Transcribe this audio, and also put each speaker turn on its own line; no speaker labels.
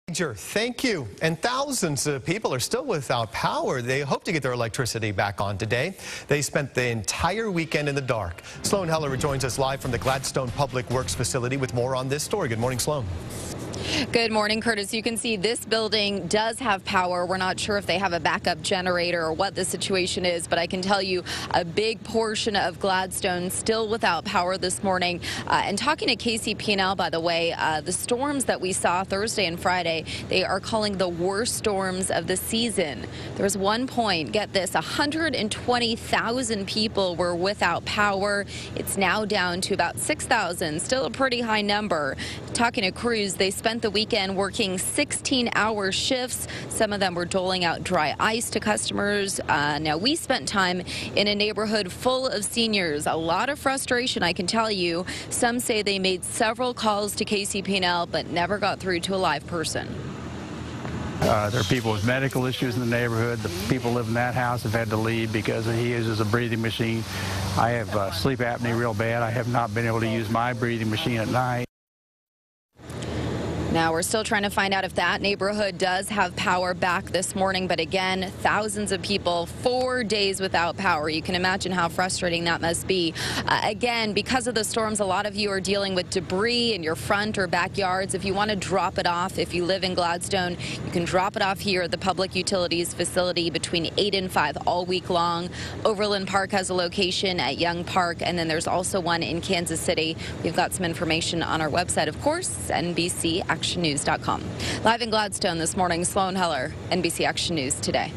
Thank you. And thousands of people are still without power. They hope to get their electricity back on today. They spent the entire weekend in the dark. Sloan Heller joins us live from the Gladstone Public Works facility with more on this story. Good morning, Sloan.
Good morning, Curtis. You can see this building does have power. We're not sure if they have a backup generator or what the situation is, but I can tell you a big portion of Gladstone still without power this morning. And talking to KCP&L, by the way, the storms that we saw Thursday and Friday, they are calling the worst storms of the season. There was one point, get this, 120,000 people were without power. It's now down to about 6,000, still a pretty high number. Talking to crews, they spent the weekend working 16-hour shifts. Some of them were doling out dry ice to customers. Now, we spent time in a neighborhood full of seniors. A lot of frustration, I can tell you. Some say they made several calls to KCP&L, but never got through to a live person.
There are people with medical issues in the neighborhood. The people who live in that house have had to leave because he uses a breathing machine. I have sleep apnea real bad. I have not been able to use my breathing machine at night.
Now, we're still trying to find out if that neighborhood does have power back this morning. But again, thousands of people, 4 days without power. You can imagine how frustrating that must be. Again, because of the storms, a lot of you are dealing with debris in your front or backyards. If you want to drop it off, if you live in Gladstone, you can drop it off here at the Public Utilities Facility between 8 and 5 all week long. Overland Park has a location at Young Park, and then there's also one in Kansas City. We've got some information on our website, of course, NBCActionNews.com. Live in Gladstone this morning, Sloan Heller, NBC Action News Today.